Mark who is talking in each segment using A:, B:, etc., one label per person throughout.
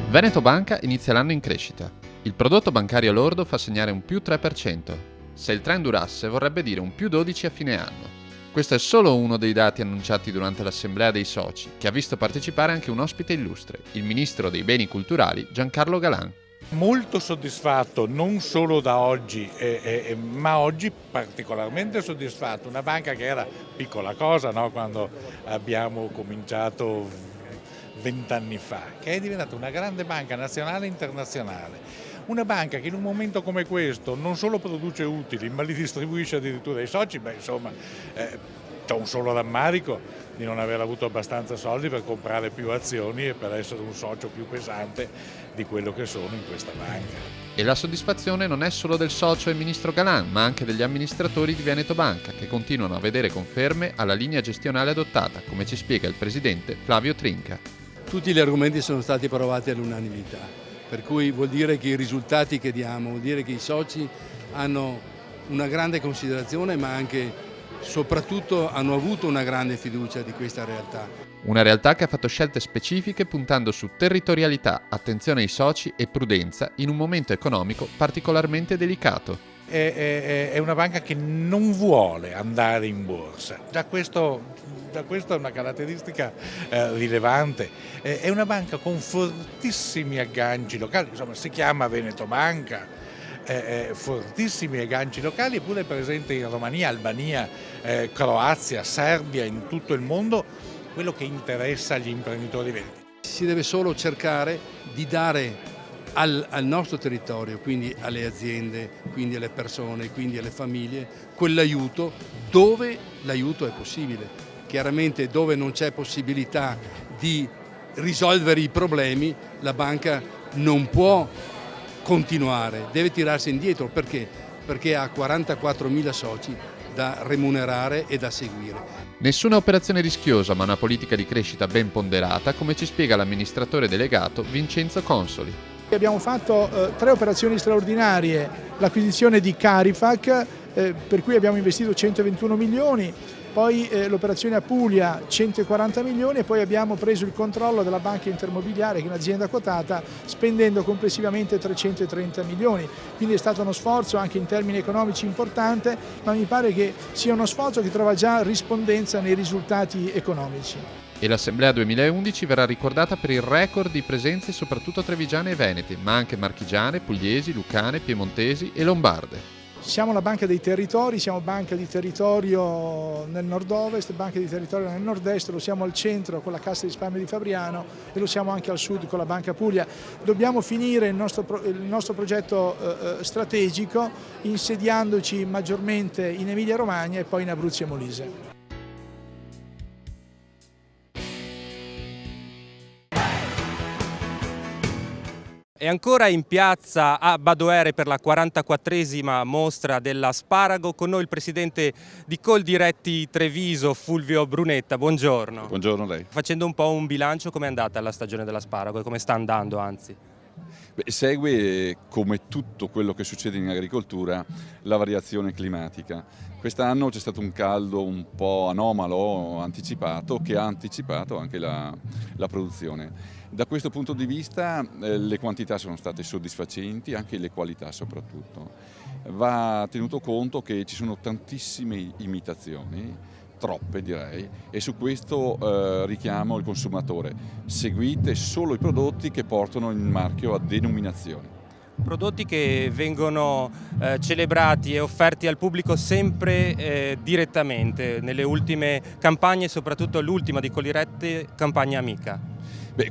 A: Veneto Banca inizia l'anno in crescita. Il prodotto bancario lordo fa segnare un più 3%. Se il trend durasse vorrebbe dire un più 12% a fine anno. Questo è solo uno dei dati annunciati durante l'assemblea dei soci, che ha visto partecipare anche un ospite illustre, il ministro dei beni culturali Giancarlo Galan.
B: Molto soddisfatto non solo da oggi, ma oggi particolarmente soddisfatto. Una banca che era piccola cosa, no? Quando abbiamo cominciato 20 anni fa, che è diventata una grande banca nazionale e internazionale. Una banca che in un momento come questo non solo produce utili, ma li distribuisce addirittura ai soci, c'ho un solo rammarico di non aver avuto abbastanza soldi per comprare più azioni e per essere un socio più pesante di quello che sono in questa banca.
A: E la soddisfazione non è solo del socio e ministro Galan, ma anche degli amministratori di Veneto Banca, che continuano a vedere conferme alla linea gestionale adottata, come ci spiega il presidente Flavio Trinca.
C: Tutti gli argomenti sono stati approvati all'unanimità, per cui vuol dire che i risultati che diamo, vuol dire che i soci hanno una grande considerazione, ma anche soprattutto hanno avuto una grande fiducia di questa realtà.
A: Una realtà che ha fatto scelte specifiche puntando su territorialità, attenzione ai soci e prudenza in un momento economico particolarmente delicato.
B: È una banca che non vuole andare in borsa, già questo è una caratteristica rilevante. È una banca con fortissimi agganci locali, insomma si chiama Veneto Banca, fortissimi agganci locali, eppure è presente in Romania, Albania, Croazia, Serbia, in tutto il mondo, quello che interessa agli imprenditori veneti.
C: Si deve solo cercare di dare al nostro territorio, quindi alle aziende, quindi alle persone, quindi alle famiglie, quell'aiuto dove l'aiuto è possibile. Chiaramente dove non c'è possibilità di risolvere i problemi, la banca non può continuare, deve tirarsi indietro. Perché? Perché ha 44.000 soci da remunerare e da seguire.
A: Nessuna operazione rischiosa, ma una politica di crescita ben ponderata, come ci spiega l'amministratore delegato Vincenzo Consoli.
D: Abbiamo fatto 3 operazioni straordinarie, l'acquisizione di Carifac, per cui abbiamo investito 121 milioni, poi l'operazione a Puglia 140 milioni e poi abbiamo preso il controllo della Banca Intermobiliare, che è un'azienda quotata, spendendo complessivamente 330 milioni. Quindi è stato uno sforzo anche in termini economici importante, ma mi pare che sia uno sforzo che trova già rispondenza nei risultati economici.
A: E l'Assemblea 2011 verrà ricordata per il record di presenze soprattutto trevigiane e venete, ma anche marchigiane, pugliesi, lucane, piemontesi e lombarde.
D: Siamo la banca dei territori, siamo banca di territorio nel nord-ovest, banca di territorio nel nord-est, lo siamo al centro con la Cassa di risparmio di Fabriano e lo siamo anche al sud con la Banca Puglia. Dobbiamo finire il nostro progetto strategico insediandoci maggiormente in Emilia-Romagna e poi in Abruzzo e Molise.
E: È ancora in piazza a Badoere per la 44esima mostra dell'asparago. Con noi il presidente di Coldiretti Treviso, Fulvio Brunetta. Buongiorno.
F: Buongiorno a lei.
E: Facendo un po' un bilancio, come è andata la stagione dell'asparago e come sta andando, anzi?
F: Segue, come tutto quello che succede in agricoltura, la variazione climatica. Quest'anno c'è stato un caldo un po' anomalo, anticipato, che ha anticipato anche la produzione. Da questo punto di vista le quantità sono state soddisfacenti, anche le qualità soprattutto. Va tenuto conto che ci sono tantissime imitazioni, troppe direi, e su questo richiamo il consumatore. Seguite solo i prodotti che portano il marchio a denominazione.
E: Prodotti che vengono celebrati e offerti al pubblico sempre direttamente nelle ultime campagne, soprattutto l'ultima di Coldiretti, campagna amica.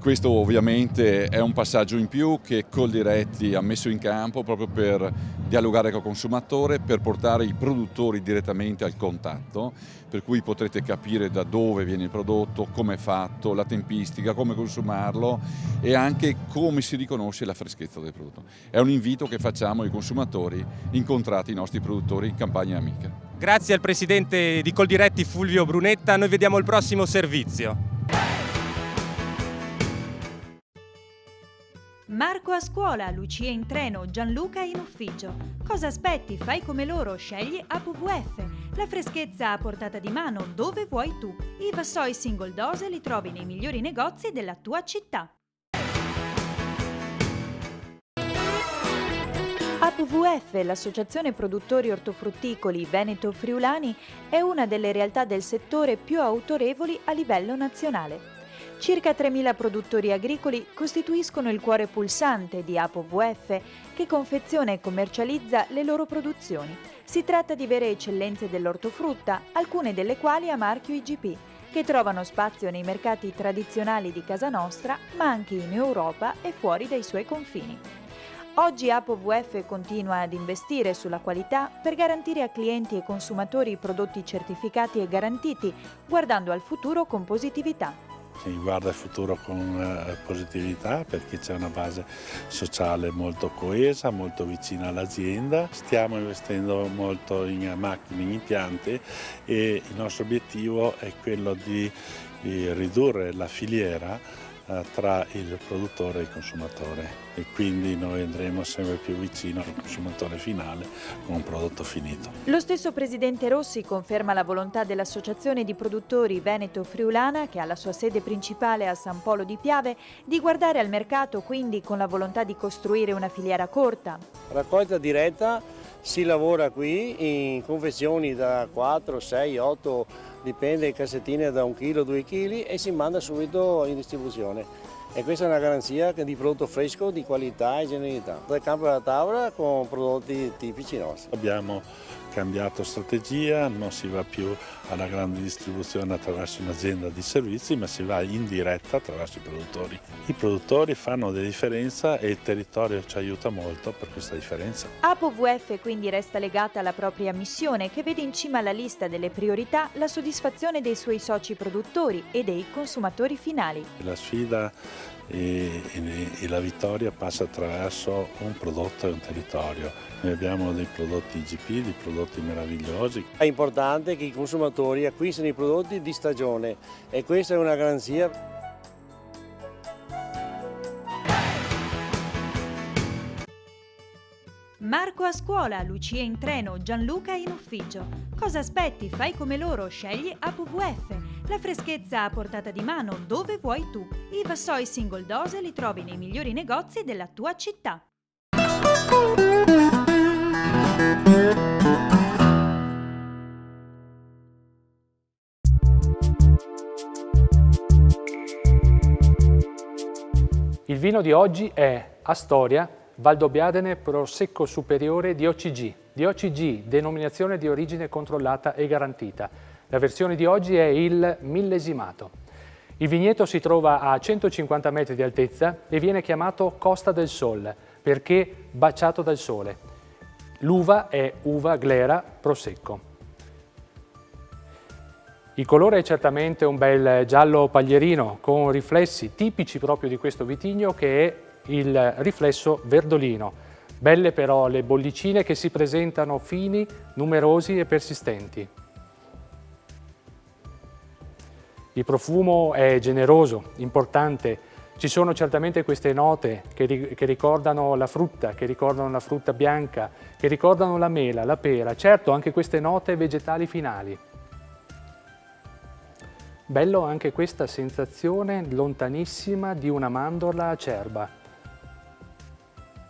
F: Questo ovviamente è un passaggio in più che Coldiretti ha messo in campo proprio per dialogare col consumatore, per portare i produttori direttamente al contatto, per cui potrete capire da dove viene il prodotto, come è fatto, la tempistica, come consumarlo e anche come si riconosce la freschezza del prodotto. È un invito che facciamo ai consumatori, incontrate i nostri produttori in campagna amica.
E: Grazie al presidente di Coldiretti Fulvio Brunetta, noi vediamo il prossimo servizio.
G: Marco a scuola, Lucia in treno, Gianluca in ufficio. Cosa aspetti? Fai come loro, scegli AWF. La freschezza a portata di mano dove vuoi tu. I vassoi single dose li trovi nei migliori negozi della tua città. APVF, l'associazione produttori ortofrutticoli veneto-friulani, è una delle realtà del settore più autorevoli a livello nazionale. Circa 3.000 produttori agricoli costituiscono il cuore pulsante di APVF, che confeziona e commercializza le loro produzioni. Si tratta di vere eccellenze dell'ortofrutta, alcune delle quali a marchio IGP, che trovano spazio nei mercati tradizionali di casa nostra, ma anche in Europa e fuori dai suoi confini. Oggi APVF continua ad investire sulla qualità per garantire a clienti e consumatori prodotti certificati e garantiti, guardando al futuro con positività.
B: Si guarda il futuro con positività perché c'è una base sociale molto coesa, molto vicina all'azienda. Stiamo investendo molto in macchine, in impianti e il nostro obiettivo è quello di ridurre la filiera tra il produttore e il consumatore e quindi noi andremo sempre più vicino al consumatore finale con un prodotto finito.
G: Lo stesso presidente Rossi conferma la volontà dell'Associazione di Produttori Veneto-Friulana, che ha la sua sede principale a San Polo di Piave, di guardare al mercato quindi con la volontà di costruire una filiera corta.
H: Raccolta diretta, si lavora qui in confezioni da 4, 6, 8, dipende, cassettine da 1 kg, 2 kg e si manda subito in distribuzione. E questa è una garanzia di prodotto fresco, di qualità e genuinità. Dal campo alla tavola con prodotti tipici nostri.
B: Abbiamo cambiato strategia, non si va più alla grande distribuzione attraverso un'azienda di servizi, ma si va in diretta attraverso i produttori. I produttori fanno della differenza e il territorio ci aiuta molto per questa differenza.
G: APVF quindi resta legata alla propria missione, che vede in cima alla lista delle priorità la soddisfazione dei suoi soci produttori e dei consumatori finali.
B: La sfida e la vittoria passa attraverso un prodotto e un territorio. Noi abbiamo dei prodotti IGP, dei prodotti meravigliosi.
H: È importante che i consumatori acquistino i prodotti di stagione e questa è una garanzia.
G: Marco a scuola, Lucia in treno, Gianluca in ufficio. Cosa aspetti? Fai come loro, scegli APVF. La freschezza a portata di mano dove vuoi tu. I vassoi single dose li trovi nei migliori negozi della tua città.
I: Il vino di oggi è Astoria Valdobbiadene Prosecco Superiore DOCG. DOCG, denominazione di origine controllata e garantita. La versione di oggi è il millesimato. Il vigneto si trova a 150 metri di altezza e viene chiamato Costa del Sol perché baciato dal sole. L'uva è uva glera Prosecco. Il colore è certamente un bel giallo paglierino con riflessi tipici proprio di questo vitigno, che è il riflesso verdolino. Belle però le bollicine che si presentano fini, numerosi e persistenti. Il profumo è generoso, importante. Ci sono certamente queste note che ricordano la frutta bianca, che ricordano la mela, la pera, certo anche queste note vegetali finali. Bello anche questa sensazione lontanissima di una mandorla acerba.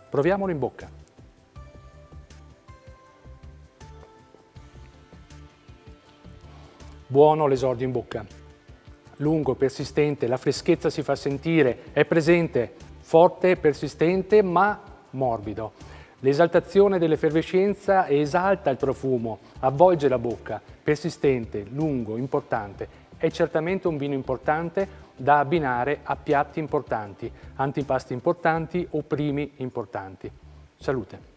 I: Proviamolo in bocca. Buono l'esordio in bocca. Lungo, persistente, la freschezza si fa sentire, è presente, forte, persistente, ma morbido. L'esaltazione dell'effervescenza esalta il profumo, avvolge la bocca, persistente, lungo, importante. È certamente un vino importante da abbinare a piatti importanti, antipasti importanti o primi importanti. Salute!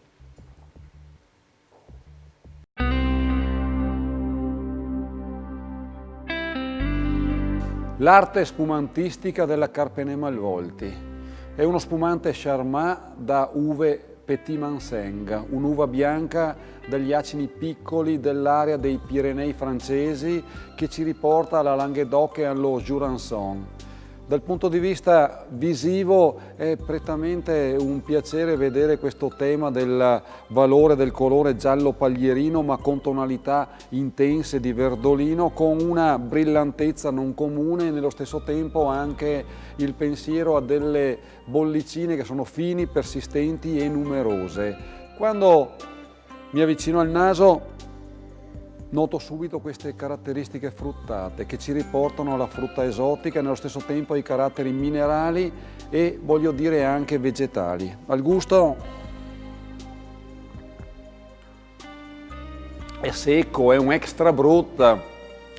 J: L'arte spumantistica della Carpenè Malvolti. È uno spumante Charmat da uve Petit Manseng, un'uva bianca dagli acini piccoli dell'area dei Pirenei francesi che ci riporta alla Languedoc e allo Jurançon. Dal punto di vista visivo è prettamente un piacere vedere questo tema del valore del colore giallo paglierino ma con tonalità intense di verdolino, con una brillantezza non comune e nello stesso tempo anche il pensiero a delle bollicine che sono fini, persistenti e numerose. Quando mi avvicino al naso noto subito queste caratteristiche fruttate che ci riportano alla frutta esotica e nello stesso tempo ai caratteri minerali e voglio dire anche vegetali. Al gusto è secco, è un extra brut,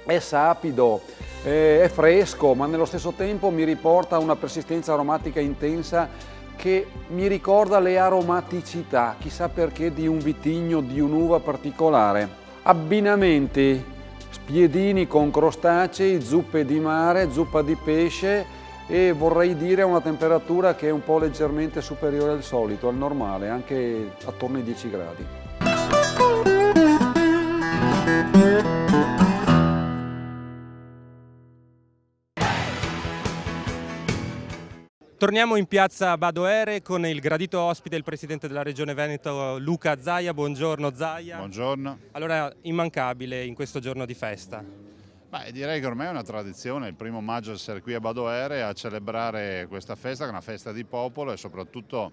J: è sapido, è fresco, ma nello stesso tempo mi riporta a una persistenza aromatica intensa che mi ricorda le aromaticità, chissà perché, di un vitigno, di un'uva particolare. Abbinamenti: spiedini con crostacei, zuppe di mare, zuppa di pesce e vorrei dire a una temperatura che è un po' leggermente superiore al solito, al normale, anche attorno ai 10 gradi.
E: Torniamo in piazza Badoere con il gradito ospite, il presidente della Regione Veneto Luca Zaia. Buongiorno Zaia.
K: Buongiorno.
E: Allora, immancabile in questo giorno di festa.
K: Beh, direi che ormai è una tradizione, il 1° maggio essere qui a Badoere a celebrare questa festa, che è una festa di popolo e soprattutto,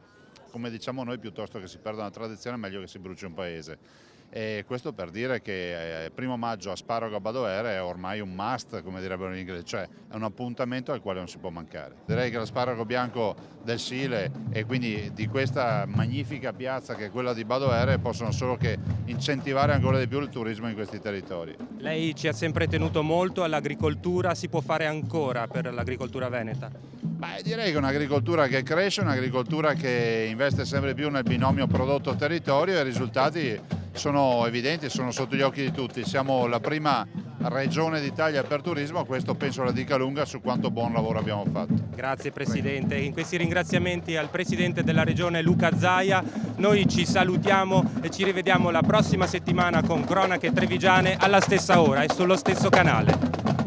K: come diciamo noi, piuttosto che si perda una tradizione è meglio che si bruci un paese. E questo per dire che il 1° maggio Asparago a Badoere è ormai un must, come direbbero gli inglesi, cioè è un appuntamento al quale non si può mancare. Direi che l'asparago bianco del Sile e quindi di questa magnifica piazza che è quella di Badoere possono solo che incentivare ancora di più il turismo in questi territori.
E: Lei ci ha sempre tenuto molto all'agricoltura, si può fare ancora per l'agricoltura veneta?
K: Beh, direi che è un'agricoltura che cresce, un'agricoltura che investe sempre più nel binomio prodotto-territorio e i risultati sono evidenti, sono sotto gli occhi di tutti. Siamo la prima regione d'Italia per turismo, questo penso la dica lunga su quanto buon lavoro abbiamo fatto.
E: Grazie Presidente. In questi ringraziamenti al Presidente della Regione Luca Zaia, noi ci salutiamo e ci rivediamo la prossima settimana con cronache trevigiane alla stessa ora e sullo stesso canale.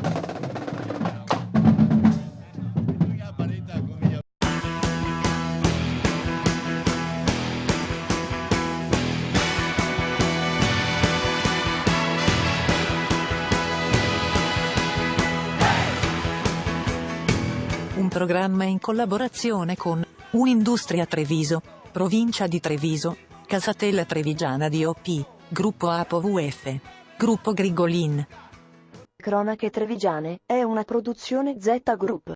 L: Un programma in collaborazione con Un'Industria Treviso, Provincia di Treviso, Casatella Trevigiana DOP, Gruppo APOVF, Gruppo Grigolin.
M: Cronache Trevigiane è una produzione Z Group.